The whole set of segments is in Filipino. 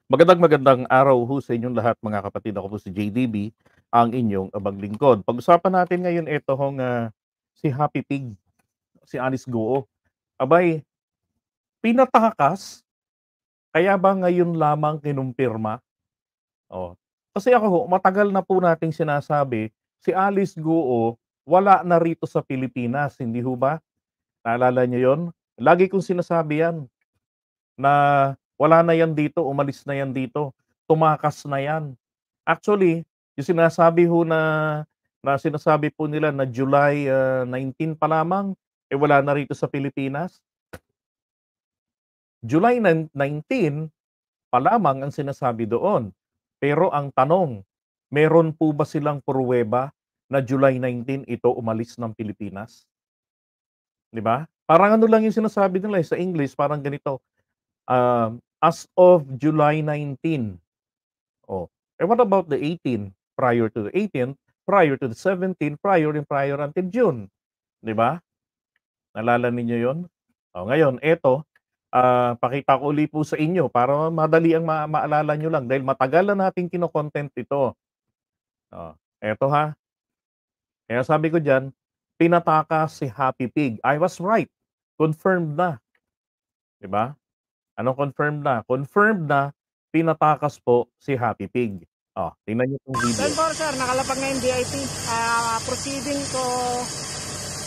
Magandang araw ho sa inyong lahat mga kapatid. Ako po si JDB, ang inyong abang lingkod. Pag-usapan natin ngayon ito hong si Happy Pig, si Alice Guo. Abay, pinatakas, kaya ba ngayon lamang kinumpirma? Oh. Kasi ako ho, matagal na po nating sinasabi, si Alice Guo wala na rito sa Pilipinas, hindi ho ba? Naalala niyo yon? Lagi kong sinasabi yan na wala na yan dito, umalis na yan dito, tumakas na yan. Actually, yung sinasabi ho na sinasabi po nila na July, 19 pa lamang, eh, wala na rito sa Pilipinas. July 19 pa lamang ang sinasabi doon. Pero ang tanong, meron po ba silang pruweba na July 19 ito umalis ng Pilipinas? 'Di ba? Parang ano lang yung sinasabi nila, eh, sa English parang ganito, as of July 19. Oh, eh, what about the 18? Prior to the 18, prior to the 17, prior and prior until June, 'di ba? Naalala ninyo 'yon? Oh, ngayon eto, pakita ko uli po sa inyo para madali ang maalala niyo lang dahil matagal na nating kino-content ito. Oh, eto ha, kaya sabi ko diyan, pinatakas si Happy Pig. I was right, confirmed na, 'di ba? Anong confirmed na? Confirmed na pinatakas po si Happy Pig. Oh, tingnan niyo 'tong video. 10-4 sir, nakalapag ngayon VIP. Proceeding to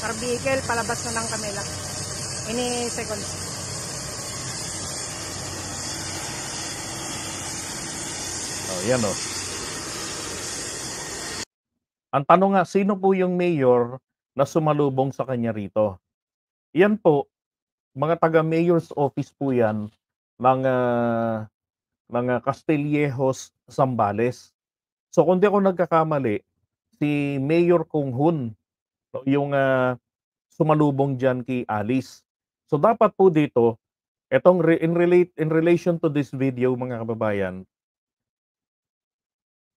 car vehicle, palabas na ng Camila. Any seconds. Oh, yan oh. Ang tanong nga, sino po yung mayor na sumalubong sa kanya rito? Yan po, mga taga-mayor's office po yan ng, Castillejos, Zambales. So kung di ako nagkakamali, si Mayor Kong Hun no, yung sumalubong diyan kay Alice. So dapat po dito, etong in relation to this video mga kababayan,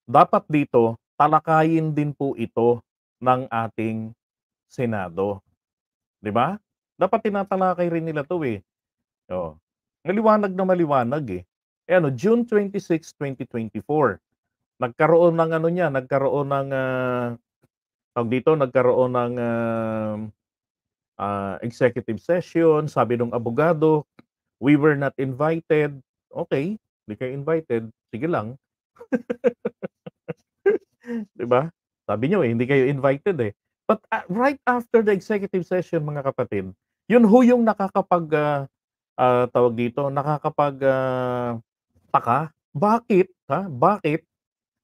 dapat dito talakayin din po ito ng ating Senado, 'di ba? Dapat tinatalakay rin nila 'to, eh. Oh, maliwanag na maliwanag, eh. Eh, ano, June 26, 2024, nagkaroon ng ano niya, nagkaroon ng, tawag dito, nagkaroon ng, executive session. Sabi nung abogado, "We were not invited." Okey, 'di kayo invited, sige lang, 'di ba? Sabi niyo, eh, hindi kayo invited, eh. But, right after the executive session mga kapatid, yun ho yung tawag dito, taka. Bakit, bakit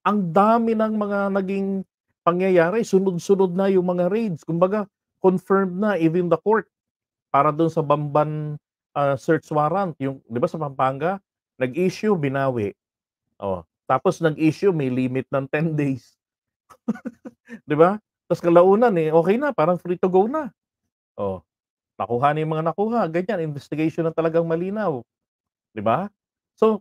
ang dami ng mga naging pangyayari, sunod-sunod na yung mga raids. Kumbaga confirmed na even the court para dun sa Bamban, search warrant, yung 'di ba sa Pampanga, nag-issue, binawi. Oh, tapos nag-issue, may limit ng 10 days, 'di ba? Ta's kalaunan, eh, okey na, parang free to go na. Oh, nakuha na yung mga nakuha, ganyan, investigation na talagang malinaw, 'di ba? So,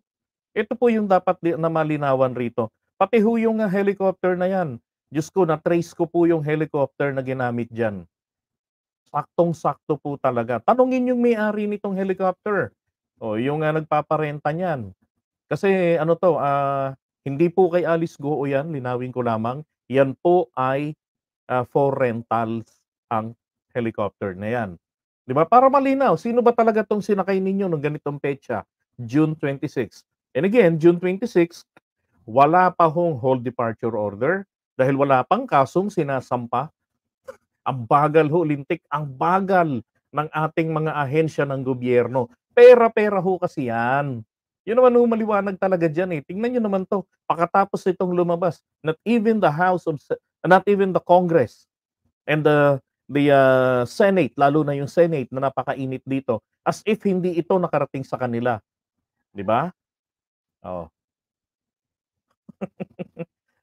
ito po yung dapat na malinawan rito. Pati ho yung, helicopter na 'yan, Diyos ko, na-trace ko po yung helicopter na ginamit diyan. Saktong-sakto po talaga. Tanungin yung may-ari nitong helicopter, o yung, nagpaparenta niyan. Kasi ano 'to, hindi po kay Alice Goo 'yan, linawin ko lamang. Yan po ay, for rentals ang helicopter na 'yan. 'Di ba, para malinaw, sino ba talaga 'tong sinakay ninyo nung ganitong petsa, June 26. And again, June 26, wala pa hong hold departure order dahil wala pang kasong sinasampa. Ang bagal ho, lintik, ang bagal ng ating mga ahensya ng gobyerno. Pera-pera ho kasi yan. Yun naman ho maliwanag talaga diyan, eh. Tingnan niyo naman 'to, pagkatapos nitong lumabas, not even the Congress and the Senate, lalo na yung Senate na napakainit dito, as if hindi ito nakarating sa kanila, 'di ba? Oh.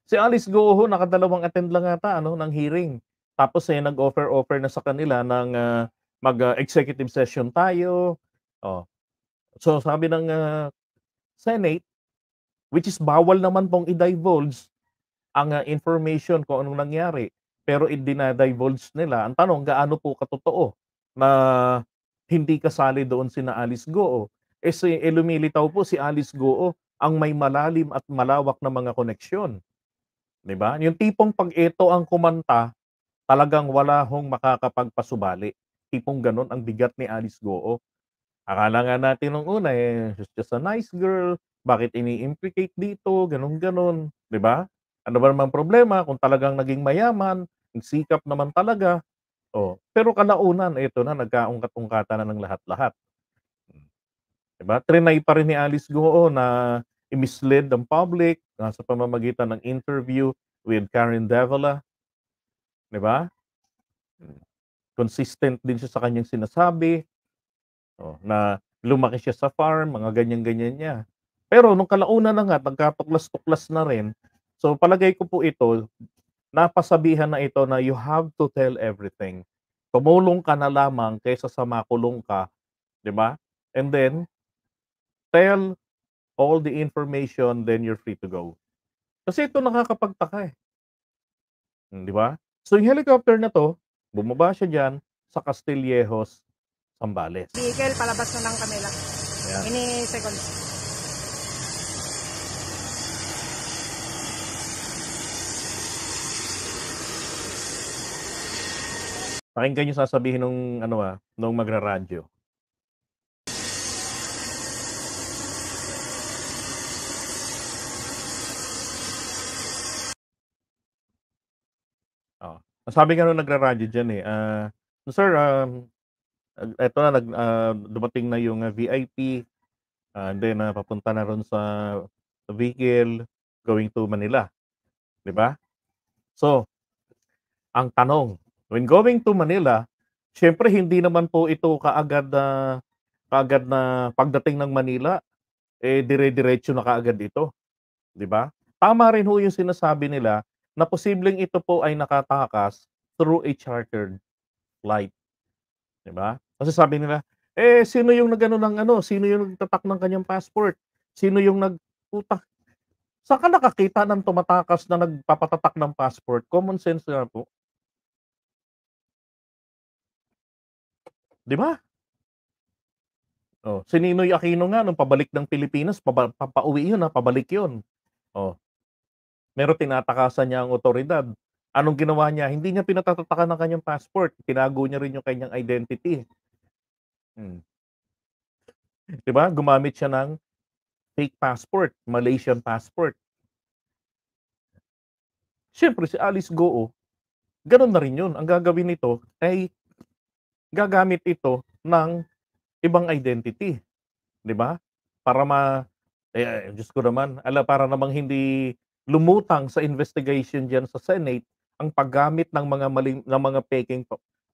Si Alice Go ho nakadalawang attend lang ata ano ng hearing. Tapos, eh, nag-offer na sa kanila ng, executive session tayo. Oh, so sabi ng, Senate, which is bawal naman pong i-divulge ang, information kung anong nangyari, pero dina-divulge nila. Ang tanong, gaano po katotoo na hindi kasali doon sina Alice Goo? Eh, lumilitaw po si Alice Goo ang may malalim at malawak na mga koneksyon, 'di ba? Yung tipong 'pag ito ang kumanta, talagang wala hong makakapagpasubali. Tipong gano'n ang bigat ni Alice Goo. Akala nga natin nung una, she's just a nice girl, bakit ini-implicate dito, gano'n, 'di ba? Ano ba namang problema kung talagang naging mayaman, nagsikap naman talaga, oh. Pero kalaunan eto na nagkaungkat-ungkatan na ng lahat-lahat, 'di ba? Triny pa rin ni Alice Goo na i-mislead ang public, sa pamamagitan ng interview with Karen Davila, 'di ba? Hmm, consistent din siya sa kanyang sinasabi. Oh, na lumaki siya sa farm, mga ganyan-ganyan niya. Pero nung kalaunan na nga nagkatuklas-tuklas na rin, so palagay ko po ito, napasabihan na ito na you have to tell everything. Tumulong ka na lamang kaysa sa makulong ka, 'di ba? And then, tell all the information, then you're free to go. Kasi ito nakakapagtaka, 'di ba? So yung helicopter na 'to, bumaba siya diyan sa Castillejos, Zambales. Vehicle, palabas na ng Camila. Ayan. Ini seconds. Pakinggan yung sasabihin nung ano, nung magraradyo. Oo. Ang sabi nga nung nagraradyo diyan, "Sir, eto na dumating na yung, VIP, and then, papunta na ro'n sa vehicle going to Manila." 'Di ba? So, ang tanong, when going to Manila, siyempre hindi naman po ito kaagad na pagdating ng Manila, dire-diretso na kaagad ito, 'di ba? Tama rin ho yung sinasabi nila na posibleng ito po ay nakatakas through a chartered flight, 'di ba? Kasi sabi nila, sino yung nag-ano ng ano, sino yung nagtatak ng kanyang passport? Sino yung puta, saan ka nakakita ng tumatakas na nagpapatatak ng passport? Common sense nga po, 'di ba? Oh, si Ninoy Aquino nga nung pabalik ng Pilipinas, papauwi yun, pabalik yun. Oh, pero tinatakasan niya ang otoridad. Anong ginawa niya? Hindi niya pinatatatakan ng kanyang passport, tinago niya rin yung kanyang identity. Hmm, 'di ba? Gumamit siya ng fake passport, Malaysian passport. Siyempre si Alice Goo, gano'n na rin 'yun. Ang gagawin nito ay gagamit ito ng ibang identity, 'di ba? Para Diyos ko naman, para namang hindi lumutang sa investigation diyan sa Senate ang paggamit ng mga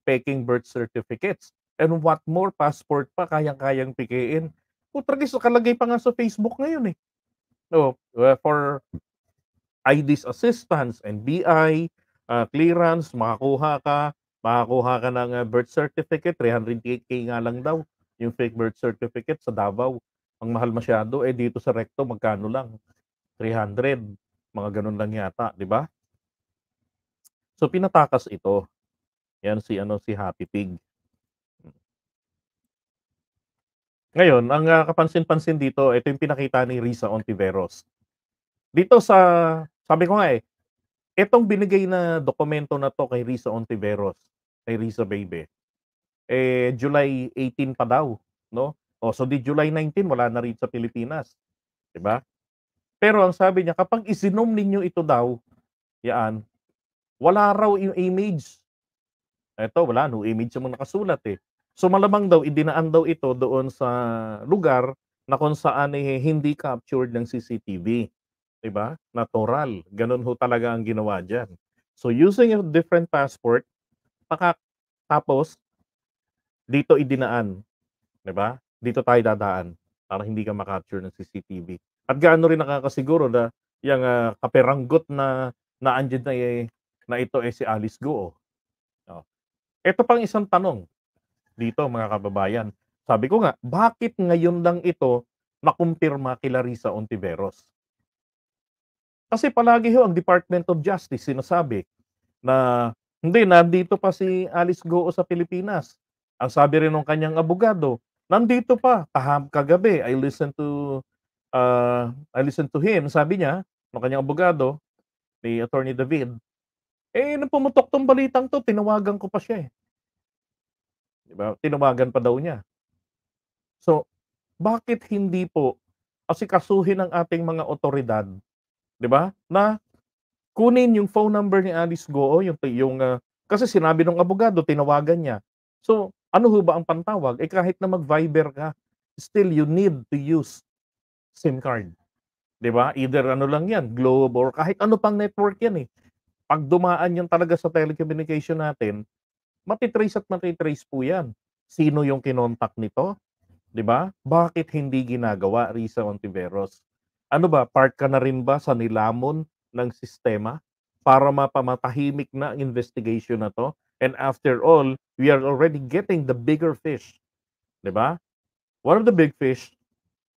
peking birth certificates. And what more, passport pa kayang-kayang pekein. Putragis nakalagay pa nga sa Facebook ngayon, eh. Oh, for ID's assistance, NBI, clearance, makakuha ka ng, birth certificate, 308K nga lang daw yung fake birth certificate sa Davao. Ang mahal masyado, dito sa Recto magkano lang, 300, mga gano'n lang yata, 'di ba? So pinatakas ito, 'yan si ano, si Happy Pig. Ngayon ang, kapansin-pansin dito, ito yung pinakita ni Risa Ontiveros. Dito sa sabi ko nga, itong binigay na dokumento na 'to kay Risa Ontiveros, kay Risa Baby, July 18 pa daw, 'no? Oh, so di July 19 wala na rin sa Pilipinas, 'di ba? Pero ang sabi niya kapag isinom ninyo ito daw, yaan, wala raw yung image. Eto wala, no image yung nakasulat, eh. So malamang daw idinaan daw ito doon sa lugar na kung saan, hindi captured ng CCTV, 'di ba? Natural, gano'n ho talaga ang ginawa diyan. So using a different passport, paka tapos dito idinaan, 'di ba? Dito tayo dadaan para hindi ka ma-capture ng CCTV. At gaano rin nakakasiguro na yang, kaperanggot na andiyan na ito, si Alice Guo, oh. Eto pang isang tanong dito mga kababayan. Sabi ko nga, bakit ngayon lang ito nakumpirma kila Risa Ontiveros? Kasi palagi ho ang Department of Justice sinasabi na, "Hindi, nandito pa si Alice Goo sa Pilipinas." Ang sabi rin nung kanyang abogado, "Nandito pa, kagabi I listened to I listened to him, sabi niya, ng kanyang abogado, ni Attorney David, nung pumutok 'tong balitang 'to tinawagan ko pa siya, 'di ba? Tinawagan pa daw niya. So, bakit hindi po asikasuhin ng ating mga otoridad, 'di ba, na kunin yung phone number ni Alice Goo, kasi sinabi nung abogado tinawagan niya. So, ano ho ba ang pantawag? Kahit na mag-Viber ka, still you need to use SIM card, 'di ba? Either ano lang 'yan, Globe or kahit ano pang network 'yan, eh. 'Pag dumaan 'yan talaga sa telecommunication natin, at mati-trace po 'yan. Sino yung kinontak nito, 'di ba? Bakit hindi ginagawa, Risa Ontiveros? Ano ba, part ka na rin ba sa nilamon ng sistema para mapamatahimik na ang investigation na 'to? And after all, we are already getting the bigger fish, 'di ba? One of the big fish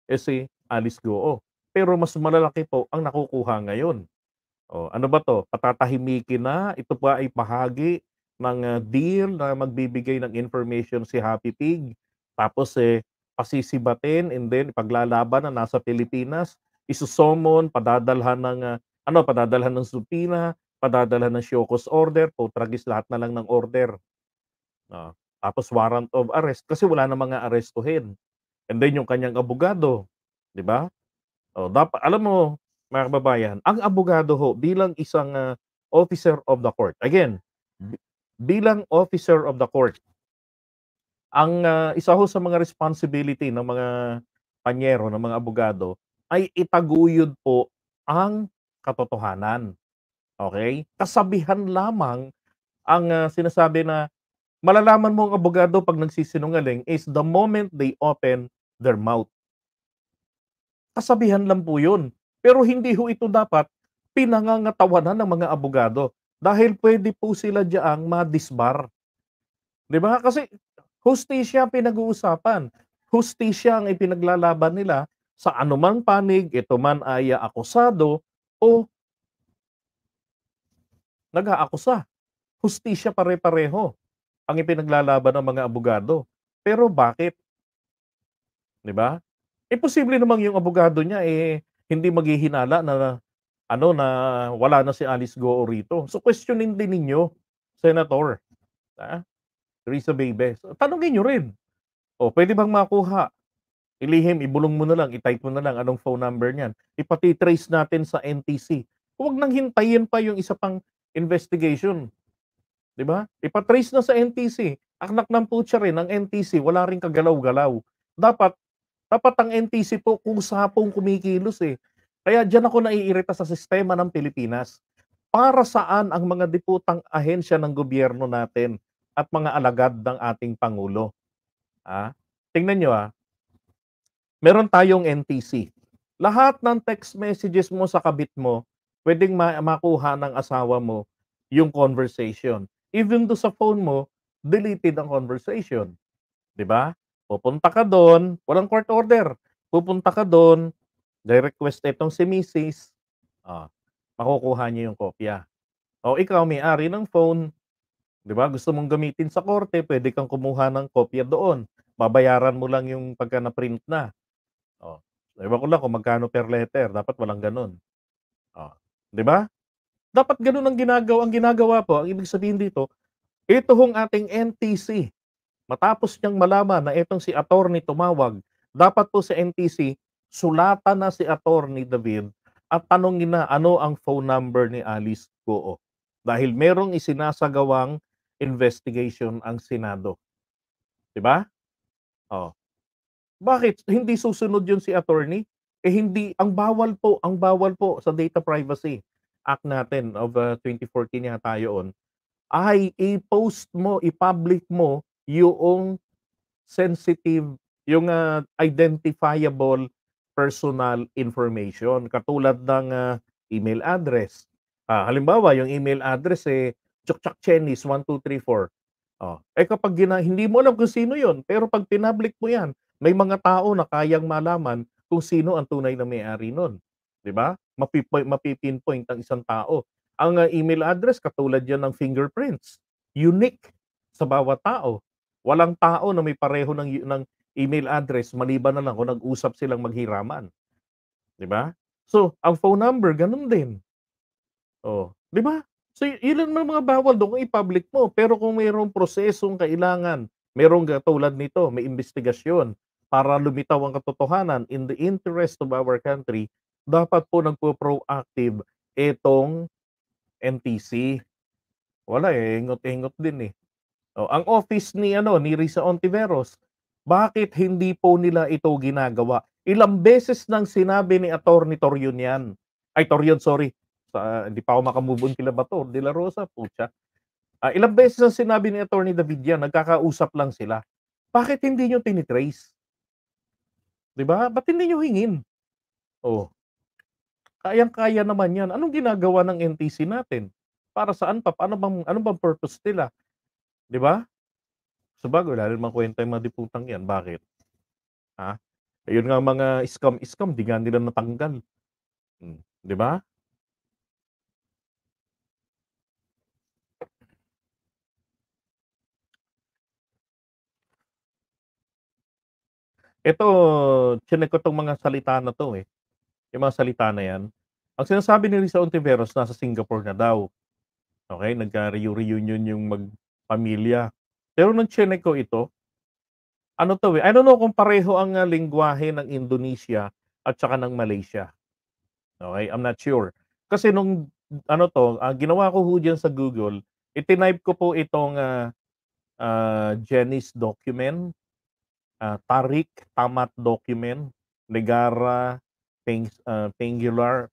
is si Alice Goo. Pero mas malalaki po ang nakukuha ngayon. Oh, ano ba 'to, patatahimikin na, ito pa ay bahagi ng, deal na magbibigay ng information si Happy Pig, tapos, pasisibatin and then ipaglalaban na nasa Pilipinas, iso-summon, padadalhan ng subpoena, padadalhan ng show cause order, putragis lahat na lang ng order, oo. Tapos warrant of arrest kasi wala namang aarestuhin. And then yung kanyang abogado, 'di ba? Oh, alam mo, mga kababayan, ang abogado ho bilang isang, officer of the court, again, bi bilang officer of the court, ang, isa ho sa mga responsibility ng mga panyero, ng mga abogado ay itaguyod po ang katotohanan, okey? Kasabihan lamang ang, sinasabi na malalaman mo ang abogado 'pag nagsisinungaling is the moment they open their mouth. Kasabihan lang po yun. Pero hindi ho ito dapat pinangangatawanan ng mga abogado dahil puwede po sila diyaang ma-disbar, 'di ba? Kasi hustisya ang pinag-uusapan, hustisya ang ipinaglalaban nila sa anumang panig, ito man ay akusado o nag-aakusa. Hustisya pare-pareho ang ipinaglalaban ng mga abogado. Pero bakit, 'di ba? Posible namang yung abogado niya, hindi maghihinala na ano, na wala na si Alice Goo rito. So, questionin din ninyo, Senator, ah, Risa Baybes. Tanungin niyo rin, puwede bang makuha, ilihim, ibulong mo na lang, i-type mo na lang anong phone number niyan. Ipati-trace natin sa NTC. Huwag nang hintayin pa yung isa pang investigation, 'di ba? Ipa-trace na sa NTC. Aknak ng putya rin ang NTC, wala ring kagalaw-galaw. Dapat dapat ang NTC po kusa pong kumikilos, eh. Kaya diyan ako naiirita sa sistema ng Pilipinas. Para saan ang mga diputang ahensya ng gobyerno natin at mga alagad ng ating pangulo, tingnan niyo, meron tayong NTC. Lahat ng text messages mo sa kabit mo, puwedeng makuha ng asawa mo yung conversation. Even do sa phone mo, deleted ang conversation. 'Di ba? Pupunta ka dun, walang court order. Pupunta ka dun, request itong si misis, oh, makukuha niya yung kopya. O ikaw may-ari ng phone, 'di ba, gusto mong gamitin sa korte, puwede kang kumuha ng kopya doon. Babayaran mo lang yung pagka na-print na. Oh, ewan ko lang kung magkano per letter, dapat walang gano'n. Oh, 'di ba? Dapat gano'n ang ginagawa po, ang ibig sabihin dito, ito hong ating NTC. Matapos niyang malaman na itong si attorney tumawag, dapat po sa NTC, sulatan na si Attorney David at tanungin na ano ang phone number ni Alice Goo. Dahil merong isinasagawang investigation ang Senado, 'di ba? Oh, bakit hindi susunod 'yun si attorney? Hindi, ang bawal po sa Data Privacy Act natin of, 2014 yata yoon, ay i-post mo, i-public mo yoong sensitive, yung, identifiable personal information katulad ng, email address. Halimbawa yung email address, chukchakchenis1234. Oh, kapag hindi mo alam kung sino yon, pero 'pag pinablik mo yan, may mga tao na kayang malaman kung sino ang tunay na may-ari nun, 'di ba? Mapi-pinpoint ang isang tao. Ang, email address katulad yan ng fingerprints, unique sa bawat tao. Walang tao na may pareho ng email address maliban na lang kung nag-usap silang maghiraman. 'di ba? So, ang phone number gano'n din. Oh, 'di ba? So, yun lang ang mga bawal dun kung i-public mo, pero kung mayroong prosesong kailangan, merong katulad nito, may imbestigasyon para lumitaw ang katotohanan in the interest of our country, dapat po nagpo-proactive itong NTC. Wala, eh, engot-engot din, eh. Oh, ang office ni ano, ni Risa Ontiveros, bakit hindi po nila ito ginagawa? Ilang beses nang sinabi ni Attorney Torion 'yan. Ay Torion, sorry. Hindi pa ako maka-move on kila Bato de la Rosa, putya. Ilang beses nang sinabi ni Attorney David 'yan, nagkakausap lang sila. Bakit hindi niyo tini-trace, 'di ba? Ba't hindi niyo hingin? Oh, kayang-kaya naman 'yan. Anong ginagawa ng NTC natin? Para saan pa? Ano bang purpose nila, 'di ba? Sabagay wala namang kwenta yung mga diputang 'yan, bakit? Ha? Ayun nga mga scam-scam 'di nga nila natanggal, 'di ba? Ito, tsinek ko 'tong mga salita na 'to, eh, yung mga salita na 'yan. Ang sinasabi ni Risa Ontiveros nasa Singapore na daw, okey, nagka-reunion yung magpamilya. Pero nung tsinek ko ito, ano 'to, eh, I don't know kung pareho ang, lengguwahe ng Indonesia at saka ng Malaysia, okey, I'm not sure. Kasi nung ano 'to, ginawa ko ho diyan sa Google, itinype ko po itong, Jenice document. Tarik Tamat document, Negara Pengiluar,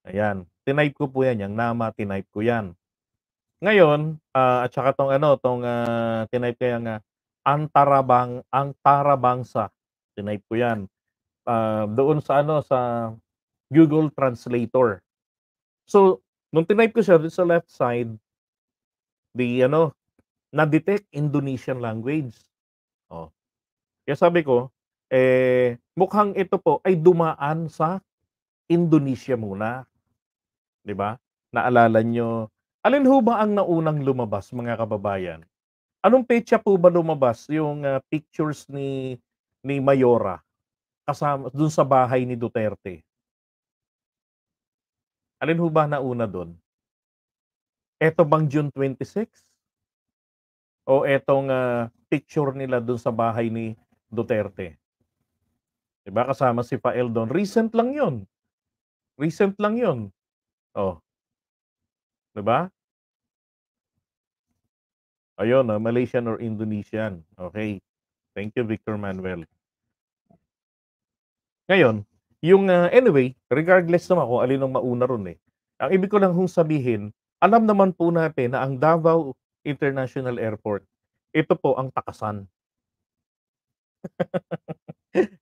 ayan. Tinype ko po 'yan, yang nama tinype ko 'yan. Ngayon, at saka 'tong ano, 'tong, tinype ko yang, Antarabangsa, tinype ko 'yan. Doon sa ano, sa Google Translator. So, nung tinype ko siya dun sa left side, ano, na-detect Indonesian language. Oh. Kaya sabi ko, mukhang ito po ay dumaan sa Indonesia muna, 'di ba? Naalala niyo, alin ho ba ang naunang lumabas mga kababayan? Anong petsa po ba lumabas yung, pictures ni Mayora kasama dun sa bahay ni Duterte? Alin ho ba nauna dun? Eto bang June 26 o etong, picture nila dun sa bahay ni Duterte? 'Di ba kasama si Fael dun, recent lang yun. Oh, 'di ba? Ayun, Malaysian or Indonesian, okey. Thank you, Victor Manuel. Ngayon, yung, anyway, regardless naman kung alin ang mauna ro'n, eh. Ang ibig ko lang hong sabihin, alam naman po natin na ang Davao International Airport, ito po ang takasan,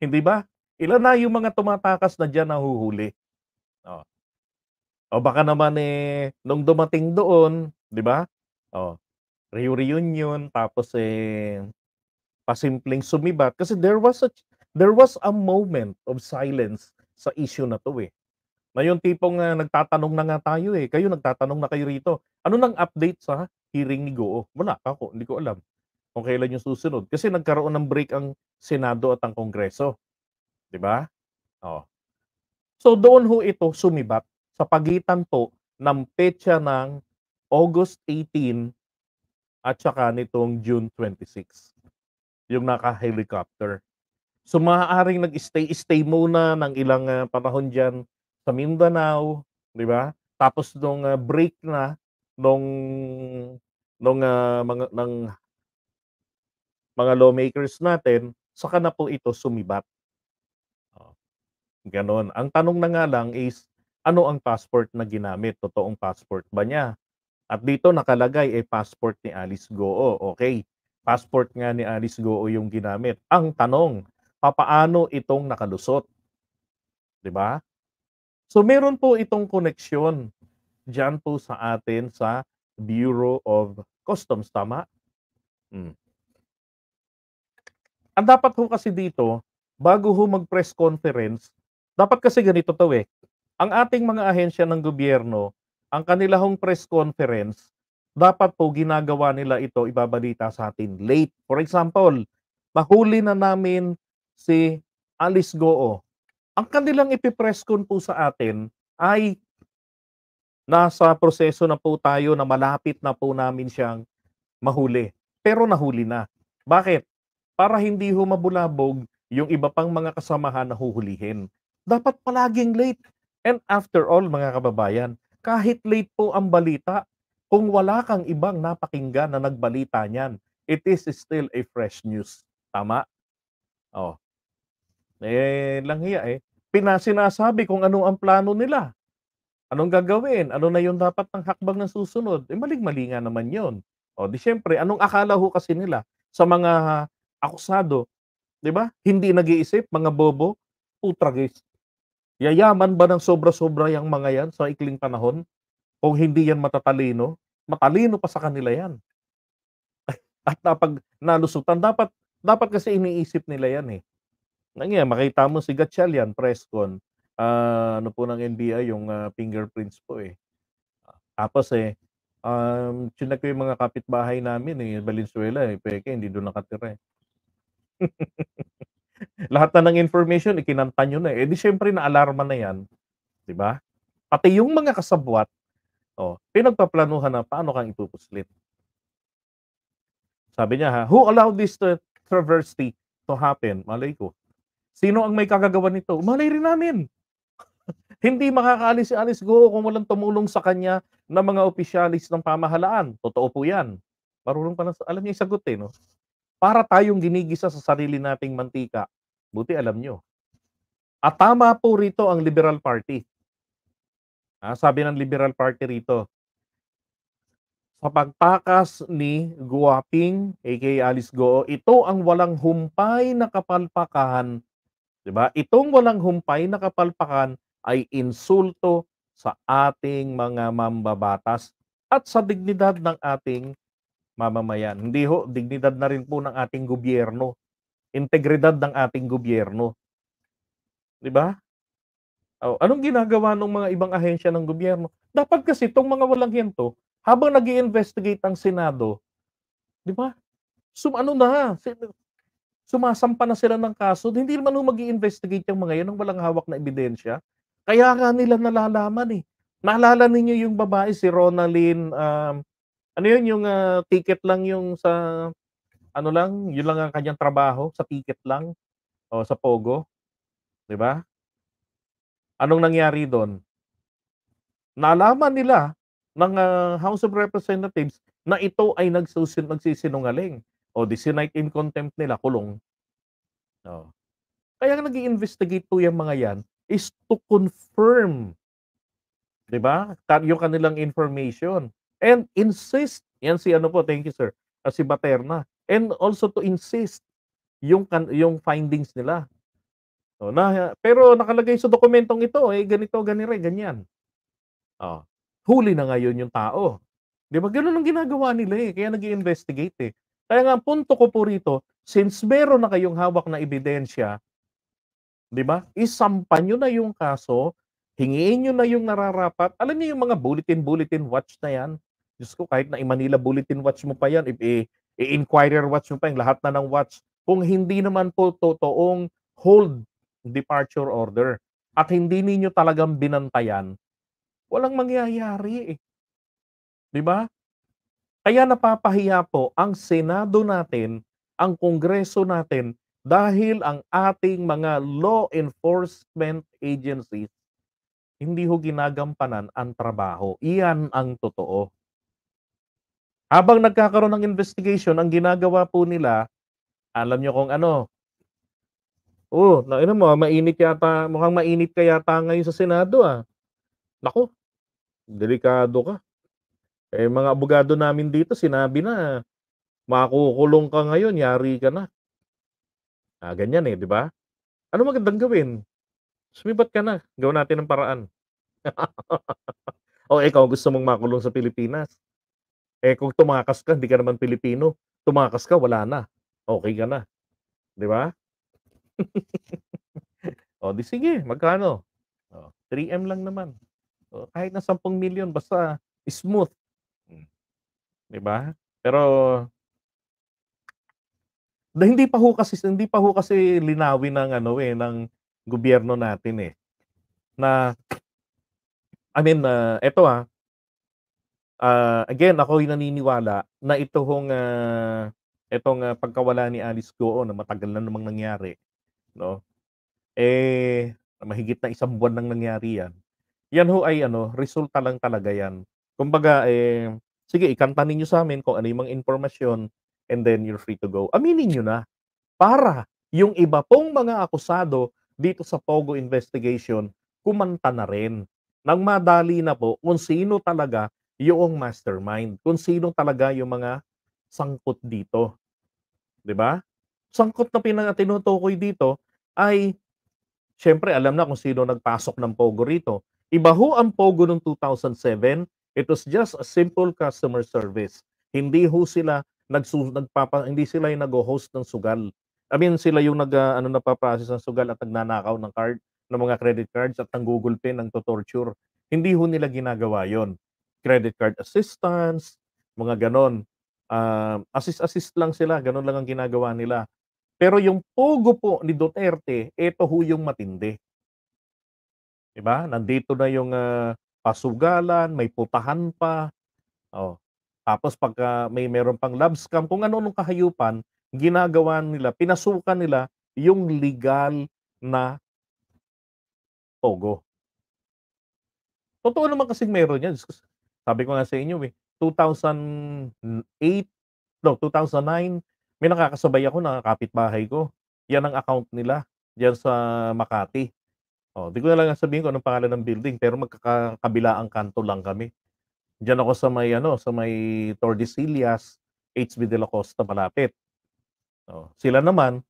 hindi ba? Ilan na yung mga tumatakas na diyan nahuhuli, oh. O baka naman, nung dumating doon, 'di ba? Oh, reunion tapos, pasimpleng sumibat kasi there was a moment of silence sa issue na 'to, eh. Na yung tipong, nagtatanong na nga tayo, eh, kayo nagtatanong na kayo rito, "Ano ng update sa hearing ni Goo?" Wala pa ako, hindi ko alam kung kailan yung susunod kasi nagkaroon ng break ang Senado at ang Kongreso, 'di ba? Oh. So, doon ho ito sumibat sa pagitan po ng petsa ng August 18 at saka nitong June 26, yung naka-helicopter. So, maaaring nag-stay muna ng ilang, panahon diyan sa Mindanao, 'di ba? Tapos nung, break na nung ng mga lawmakers natin, saka na po ito sumibat, oh, gano'n. Ang tanong na nga lang is, ano ang passport na ginamit, totoong passport ba niya? At dito nakalagay, passport ni Alice Goo, okey. Passport nga ni Alice Goo yung ginamit. Ang tanong, papaano itong nakalusot, 'di ba? So meron po itong koneksyon diyan po sa atin sa Bureau of Customs, tama? Hmm. Ang dapat ho kasi dito, bago ho mag-press conference, dapat kasi ganito 'to, eh, ang ating mga ahensya ng gobyerno, ang kanila hong press conference, dapat po ginagawa nila ito, ibabalita sa atin late. For example, nahuli na namin si Alice Goo, ang kanilang ipipreskon po sa atin ay nasa proseso na po tayo na malapit na po namin siyang mahuli. Pero nahuli na. Bakit? Para hindi ho mabulabog yung iba pang mga kasamahan na huhulihin. Dapat palaging late. And after all, mga kababayan, kahit late po ang balita, kung wala kang ibang napakinggan na nagbalita niyan, it is still a fresh news. Tama? Oh. Lang hiya eh. Sinasabi kung ano ang plano nila. Anong gagawin? Ano na yung dapat ng hakbang na susunod? Eh, maling-mali nga naman yun. O di siyempre, anong akala ho kasi nila sa mga akusado, 'di ba? Hindi nag-iisip, mga bobo, putragis. Yayaman ba ng sobra-sobra yang mga yan sa ikling panahon kung hindi yan matatalino? Matalino pa sa kanila yan. At napag nalusutan dapat dapat kasi iniisip nila yan, eh. Nangyari makita mo si Gatchalian press con, ano po ng NBI yung, fingerprints po, eh. Tapos, eh, chineck ko yung mga kapitbahay namin, eh, Valenzuela, eh, peke hindi dun nakatira, eh. Lahat na ng information ikinanta niyo na, eh. Eh, di siyempre naalarma na yan, 'di ba? Pati yung mga kasabwat, oh, pinagpaplanuhan na paano kang ipupuslit. Sabi niya, "Who allowed this travesty to happen?" Malay ko. Sino ang may kagagawan nito? Malay rin namin. Hindi makakaalis si Alice Go kung walang tumulong sa kanya na mga opisyalis ng pamahalaan. Totoo po 'yan. Marunong pa alam niya yung sagot, eh, 'no? Para tayong ginigisa sa sarili nating mantika. Buti alam niyo. At tama po rito ang Liberal Party. Sabi ng Liberal Party rito, sa pagtakas ni Guaping, aka Alice Go, ito ang walang humpay na kapalpakan, 'di ba? Itong walang humpay na kapalpakan ay insulto sa ating mga mambabatas at sa dignidad ng ating mamamayan. Hindi ho, dignidad na rin po ng ating gobyerno, integridad ng ating gobyerno, 'di ba? Oh, anong ginagawa ng mga ibang ahensya ng gobyerno? Dapat kasi 'tong mga walang yan 'to, habang nag-i-investigate ang Senado, 'di ba? Ano na, sumasampa na sila ng kaso, hindi naman ho mag-i-investigate yang mga yan ng walang hawak na ebidensya. Kaya nga nila nalalaman, eh. Naalala ninyo yung babae si Ronalyn, ano yun yung, ticket lang yung sa ano lang, yun lang ang kanyang trabaho, sa ticket lang, o sa Pogo, 'di ba? Anong nangyari dun? Nalaman nila ng, House of Representatives na ito ay nagsisinungaling. O di sinight in contempt nila, kulong. Oh. Kaya nag-i-investigate po yang mga yan is to confirm, 'di ba, yung kanilang information and insist yan si ano po, thank you sir, si Baterna, and also to insist yung findings nila. Oh, pero nakalagay sa dokumentong ito, eh, ganito, ganire, ganyan. Oh, huli na ngayon yung tao. 'Di ba gano'n ang ginagawa nila, eh, kaya nag-i-investigate, eh. Kaya nga ang punto ko po rito, since meron na kayong hawak na ebidensya, 'di ba, isampa niyo na yung kaso, hingiin niyo na yung nararapat. Alam niyo yung mga bulletin watch na yan, Diyos ko kahit na i-Manila Bulletin Watch mo pa yan, i-Inquirer Watch mo pa yan, lahat na ng watch, kung hindi naman po totoong hold departure order at hindi ninyo talagang binantayan, walang mangyayari, eh, 'di ba? Kaya napapahiya po ang Senado natin, ang Kongreso natin, dahil ang ating mga law enforcement agencies hindi ho ginagampanan ang trabaho. Iyan ang totoo. Habang nagkakaroon ng investigation, ang ginagawa po nila, alam niyo kung ano, mo mainit yata, mukhang mainit ka yata ngayon sa Senado, Naku, delikado ka. Eh, mga abogado namin dito sinabi na, makukulong ka ngayon, yari ka na. Ganyan, eh, 'di ba? Ano magandang gawin? Sumibat ka na, gawan natin ng paraan. O ikaw gusto mong makulong sa Pilipinas, eh, kung tumakas ka hindi ka naman Pilipino, tumakas ka wala na, okey ka na, 'di ba? O di sige magkano? 3M lang naman, kahit na 10,000,000 basta smooth, hmm, 'di ba? Pero hindi pa ho kasi linawin ng ano, ng gobyerno natin, na eto, again ako'y naniniwala na itong pagkawala ni Alice Goon na matagal na namang nangyari, 'no, mahigit na isang buwan nang nangyari 'yan. Yan ho ay resulta lang talaga yan. Kumbaga, sige ikanta ninyo sa'min kung ano yung mga impormasyon and then you're free to go. Aminin niyo na para yung iba pong mga akusado dito sa Pogo investigation kumanta na rin. Nang madali na po kung sino talaga yoong mastermind, kung sino talaga yung mga sangkot dito, 'di ba? Sangkot na tinutukoy dito ay siyempre alam na kung sino nagpasok ng Pogo rito. Iba ho ang Pogo noong 2007, it was just a simple customer service. Hindi ho sila hindi sila yung nagho-host ng sugal. I mean sila yung nagpa-process ng sugal at nagnanakaw ng ng mga credit cards at nanggugulpi, nangto-torture. Hindi ho nila ginagawa yon. Credit card assistance, mga gano'n. Assist lang sila, gano'n lang ang ginagawa nila. Pero yung pogo po ni Duterte, eto ho yung matindi, 'di ba? Nandito na yung, pasugalan, may putahan pa, oh. Tapos pagka meron pang love scam, kung ano-anong kahayupan, ginagawa nila, pinasukan nila yung legal na pogo. Totoo naman kasing meron yan, sabi ko nga sa inyo, 2008, no, 2009, may nakakasabay ako na kapitbahay ko, yan ang account nila, diyan sa Makati. Oh, 'di ko na lang sasabihin kung anong pangalan ng building pero magkakabilaang kanto lang kami. Diyan ako sa may Tordesillas, HB de la Costa malapit. Oh, sila naman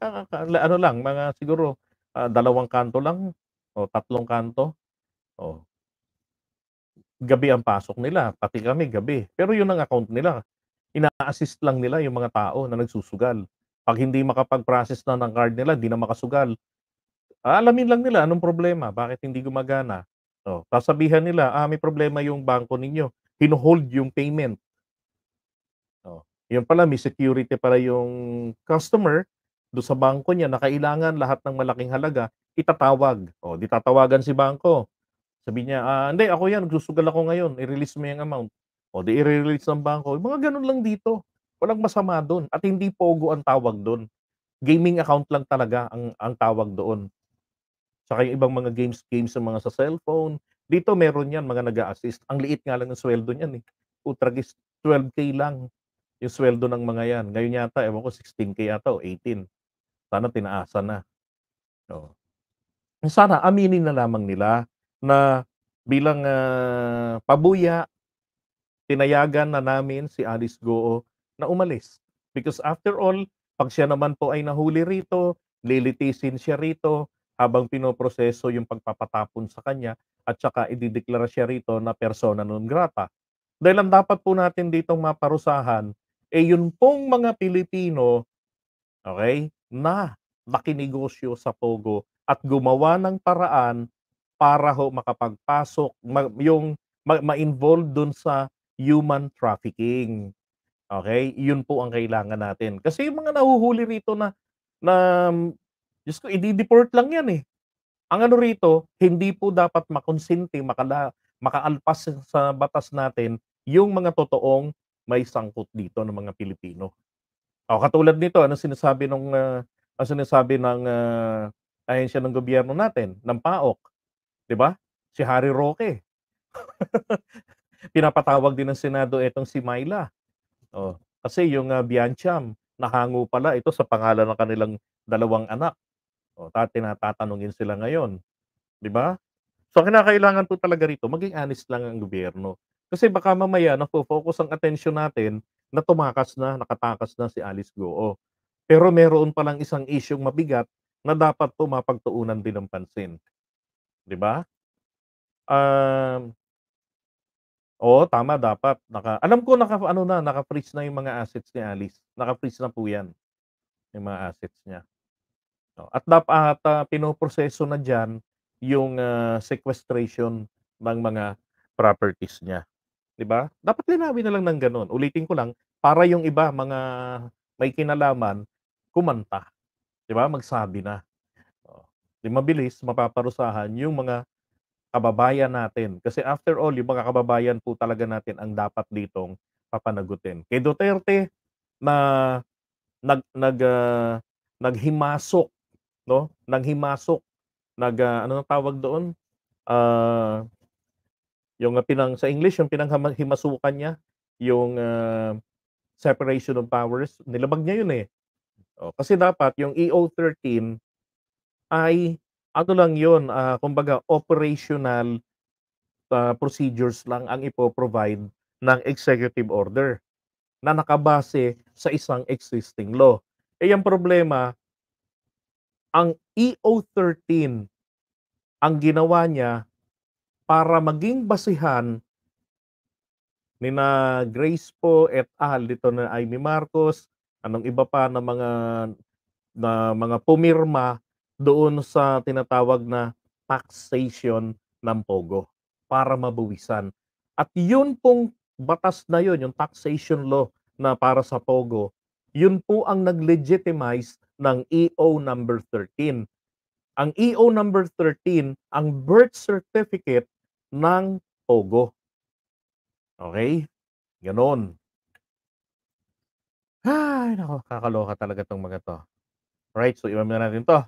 ano lang mga siguro, 2 kanto lang o 3 kanto. Oh, gabi ang pasok nila, pati kami gabi. Pero 'yun ang account nila, ina-assist lang nila yung mga tao na nagsusugal. 'Pag hindi makapag-process na ng card nila, 'di na makasugal. Aalamin lang nila anong problema, bakit hindi gumagana. Oh, sasabihan nila, may problema yung bangko ninyo, hino-hold yung payment. Oh, yun pala may security pala yung customer do sa bangko niya na kailangan lahat ng malaking halaga itatawag. Oh, 'di tatawagan si bangko. Sabi niya, "Hindi ako 'yan, nagsusugal ako ngayon, i-release mo yung amount." Oh, 'di i-re-release ng bangko. Yung mga gano'n lang dito. Walang masama dun at hindi pogo ang tawag dun. Gaming account lang talaga ang tawag doon. Tsaka yung ibang mga games sa mga sa cellphone. Dito meron 'yan mga nag-a-assist. Ang liit nga lang ng sweldo niyan, Putragis 12K lang yung sweldo ng mga 'yan. Ngayon yata ewan ko 16K yata o 18. Sana tinaasan na, oo. Sana aminin na lamang nila na bilang, pabuya tinayagan na namin si Alice Goo na umalis. Because after all, 'pag siya naman po ay nahuli rito, lilitisin siya rito habang pinoproseso yung pagpapatapon sa kanya at saka idedeklara siya rito na persona non grata. Dahil ang dapat po natin ditong maparusahan, yun pong mga Pilipino, okey, na nakinegosyo sa Pogo at gumawa ng paraan para ho makapagpasok ma-involve dun sa human trafficking, okey? Yun po ang kailangan natin. Kasi yung mga nahuhuli rito na Diyos ko ide-deport lang yan, Ang ano rito, hindi po dapat makonsente, makaalpas sa batas natin yung mga totoong may sangkot dito ng mga Pilipino. O katulad nito, anong sinasabi ng, ahensya ng gobyerno natin, ng PAOK, 'di ba? Si Harry Roque, pinapatawag din ng Senado etong si Myla. Kasi yung, Biancham, nahango pala ito sa pangalan ng kanilang 2 anak. Tinatatanungin sila ngayon, 'di ba? So, kinakailangan po talaga rito maging honest lang ang gobyerno. Kasi baka mamaya nafo-focus ang atensyon natin na nakatakas na si Alice Goo. Pero meron palang isang isyung mabigat na dapat po mapagtuunan din ng pansin, 'di ba? Um, oo, tama dapat alam ko naka-freeze na yung mga assets ni Alice. Naka-freeze na po 'yan, yung mga assets niya. Pinoproseso na diyan yung, sequestration ng mga properties niya, 'di ba? Dapat linawin na lang ng gano'n. Ulitin ko lang, para yung iba mga may kinalaman, kumanta, 'di ba, magsabi na. Oh, 'di mabilis mapaparusahan yung mga kababayan natin. Kasi after all, yung mga kababayan po talaga natin ang dapat ditong papanagutin. Kay Duterte na nag naghimasok 'no, nanghimasok, ano ang tawag doon? Ah, yung, sa English yung himasukan niya, yung, separation of powers, nilabag niya yun, eh. Oh, kasi dapat yung EO-13 ay ano lang yun, kumbaga operational, procedures lang ang ipo-provide ng executive order na nakabase sa isang existing law. Eh, ang problema, ang EO-13 ang ginawa niya para maging basihan nina Grace Poe et al. Dito na Amy Marcos, anong iba pa na mga pumirma doon sa tinatawag na taxation ng pogo para mabawisan. At yun pong batas na yun, yung taxation law na para sa pogo, yun po ang nag-legitimize ng EO number 13. Ang EO number 13 ang birth certificate ng pogo, okey? Gano'n. Hay naku, kakaloka talaga 'tong mga 'to. Alright, so iwan muna natin 'to.